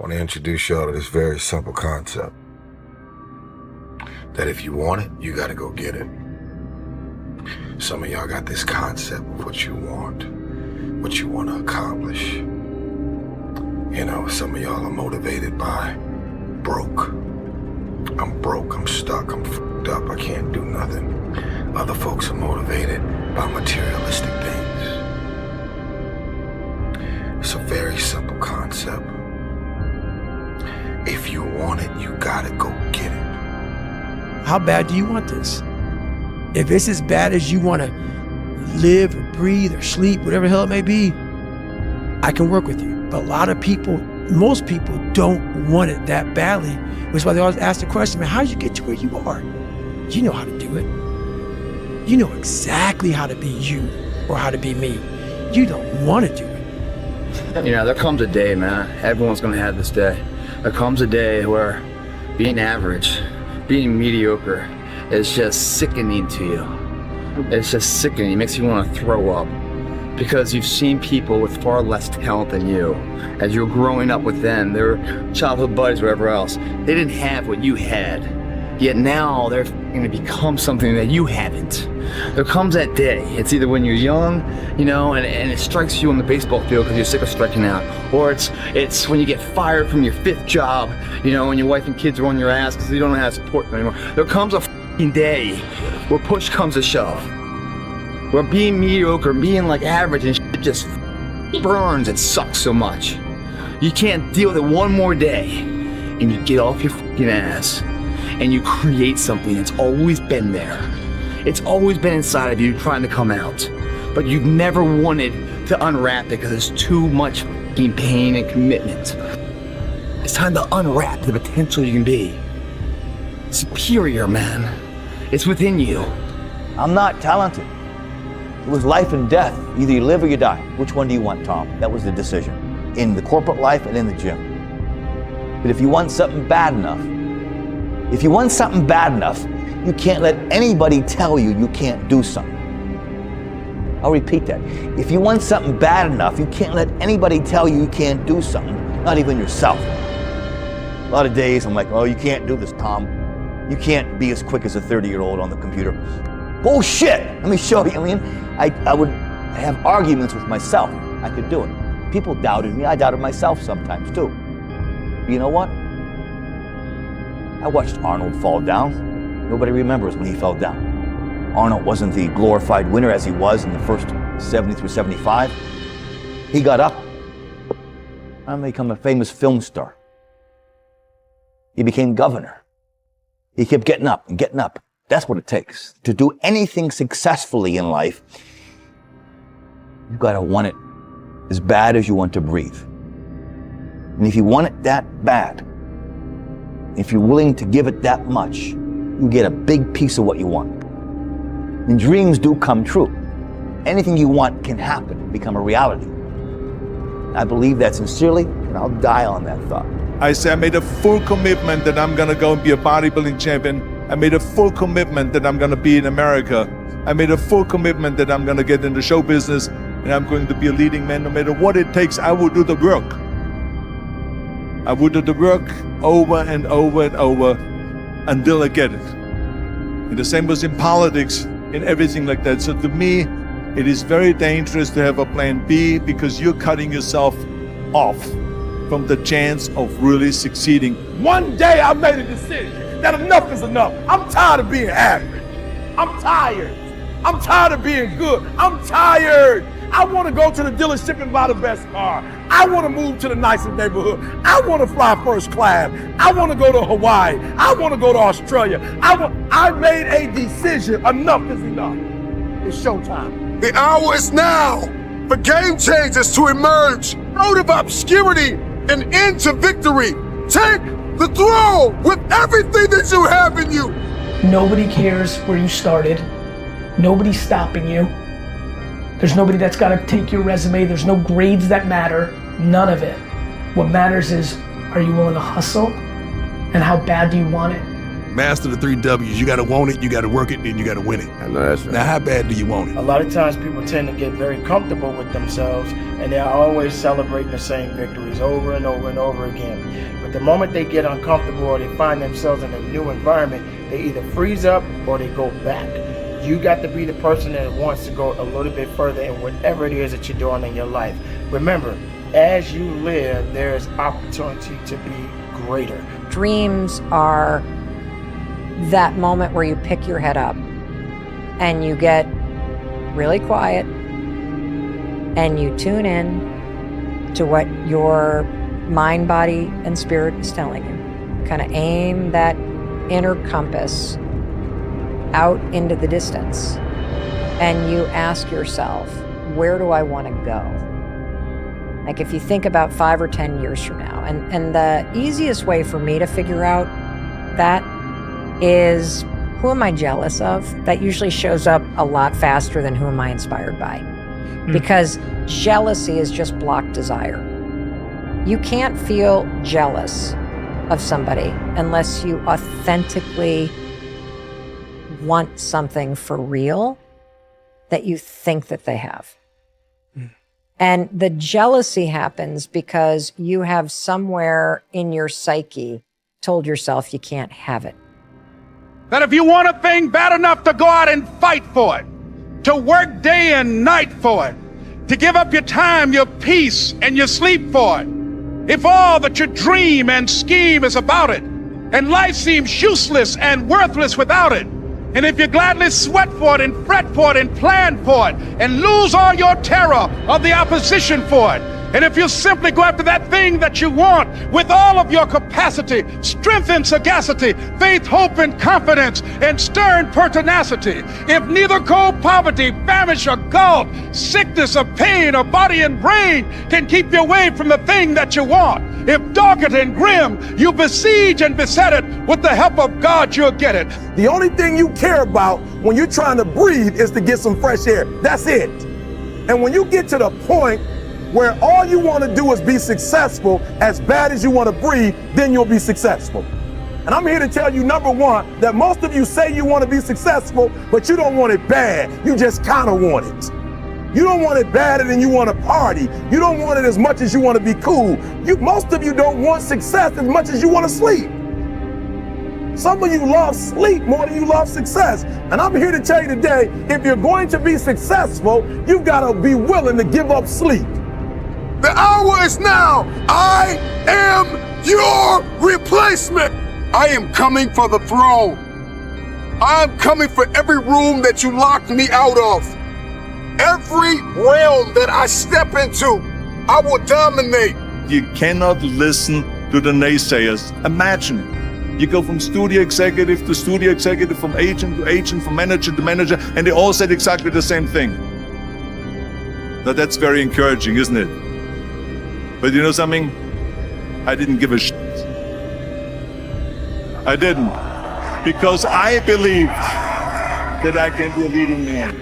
I want to introduce y'all to this very simple concept. That if you want it, you got to go get it. Some of y'all got this concept of what you want to accomplish. You know, some of y'all are motivated by broke. I'm broke, I'm stuck, I'm fucked up, I can't do nothing. Other folks are motivated by materialistic things. It's a very simple concept. If you want it, you gotta go get it. How bad do you want this? If it's as bad as you want to live or breathe or sleep, whatever the hell it may be, I can work with you. But a lot of people, most people don't want it that badly, which is why they always ask the question, man, how did you get to where you are? You know how to do it. You know exactly how to be you or how to be me. You don't want to do it. You know, there comes a day, man, everyone's going to have this day. There comes a day where being average, being mediocre is just sickening to you. It's just sickening. It makes you want to throw up. Because you've seen people with far less talent than you. As you're growing up with them, their childhood buddies, whatever else, they didn't have what you had. Yet now they're going to become something that you haven't. There comes that day. It's either when you're young, you know, and it strikes you on the baseball field because you're sick of striking out. Or it's when you get fired from your 5th job, you know, and your wife and kids are on your ass because you don't know how to support them anymore. There comes a day where push comes to shove. Where being mediocre, being like average and shit just burns, it sucks so much. You can't deal with it one more day. And you get off your fucking ass and you create something that's always been there. It's always been inside of you trying to come out. But you've never wanted to unwrap it because it's too much fucking pain and commitment. It's time to unwrap the potential you can be. Superior, man. It's within you. I'm not talented. It was life and death. Either you live or you die. Which one do you want, Tom? That was the decision. In the corporate life and in the gym. But if you want something bad enough, you can't let anybody tell you you can't do something. I'll repeat that. If you want something bad enough, you can't let anybody tell you you can't do something, not even yourself. A lot of days I'm like, oh, you can't do this, Tom. You can't be as quick as a 30-year-old on the computer. Bullshit! Let me show you. I mean, I would have arguments with myself. I could do it. People doubted me. I doubted myself sometimes too. But you know what? I watched Arnold fall down. Nobody remembers when he fell down. Arnold wasn't the glorified winner as he was in the first 70 through 75. He got up and became a famous film star. He became governor. He kept getting up and getting up. That's what it takes. To do anything successfully in life, you've got to want it as bad as you want to breathe. And if you want it that bad, if you're willing to give it that much, you get a big piece of what you want. And dreams do come true. Anything you want can happen, become a reality. I believe that sincerely, and I'll die on that thought. I say I made a full commitment that I'm gonna go and be a bodybuilding champion. I made a full commitment that I'm gonna be in America. I made a full commitment that I'm gonna get into show business and I'm going to be a leading man. No matter what it takes, I will do the work. I will do the work over and over and over until I get it. And the same was in politics, in everything like that. So to me, it is very dangerous to have a plan B because you're cutting yourself off from the chance of really succeeding. One day I made a decision that enough is enough. I'm tired of being average. I'm tired. I'm tired of being good. I'm tired. I want to go to the dealership and buy the best car. I want to move to the nicest neighborhood. I want to fly first class. I want to go to Hawaii. I want to go to Australia. I made a decision. Enough is enough. It's showtime. The hour is now for game changers to emerge out of obscurity and into victory. Take the throne with everything that you have in you. Nobody cares where you started. Nobody's stopping you. There's nobody that's got to take your resume. There's no grades that matter. None of it. What matters is, are you willing to hustle? And how bad do you want it? Master the 3 W's. You gotta want it, you gotta work it, then you gotta win it. I know that's right. Now, how bad do you want it? A lot of times people tend to get very comfortable with themselves and they're always celebrating the same victories over and over and over again. But the moment they get uncomfortable or they find themselves in a new environment, they either freeze up or they go back. You got to be the person that wants to go a little bit further in whatever it is that you're doing in your life. Remember, as you live, there is opportunity to be greater. Dreams are that moment where you pick your head up and you get really quiet and you tune in to what your mind, body, and spirit is telling you. Kind of aim that inner compass out into the distance and you ask yourself, where do I want to go? Like if you think about 5 or 10 years from now, and the easiest way for me to figure out that is, who am I jealous of? That usually shows up a lot faster than who am I inspired by. Because jealousy is just blocked desire. You can't feel jealous of somebody unless you authentically want something for real that you think that they have. And the jealousy happens because you have somewhere in your psyche told yourself you can't have it. That if you want a thing bad enough to go out and fight for it, to work day and night for it, to give up your time, your peace, and your sleep for it, if all that you dream and scheme is about it, and life seems useless and worthless without it, and if you gladly sweat for it and fret for it and plan for it and lose all your terror of the opposition for it, and if you simply go after that thing that you want with all of your capacity, strength and sagacity, faith, hope and confidence, and stern pertinacity, if neither cold poverty, famish or gulf, sickness or pain or body and brain can keep you away from the thing that you want, if dogged and grim, you besiege and beset it, with the help of God you'll get it. The only thing you care about when you're trying to breathe is to get some fresh air. That's it. And when you get to the point where all you want to do is be successful as bad as you want to breathe, then you'll be successful. And I'm here to tell you, number one, that most of you say you want to be successful, but you don't want it bad. You just kind of want it. You don't want it badder than you want to party. You don't want it as much as you want to be cool. Most of you don't want success as much as you want to sleep. Some of you love sleep more than you love success. And I'm here to tell you today, if you're going to be successful, you've got to be willing to give up sleep. The hour is now. I am your replacement. I am coming for the throne. I am coming for every room that you locked me out of. Every realm that I step into, I will dominate. You cannot listen to the naysayers. Imagine it. You go from studio executive to studio executive, from agent to agent, from manager to manager, and they all said exactly the same thing. Now that's very encouraging, isn't it? But you know something? I didn't give a shit. I didn't. Because I believed that I can be a leading man.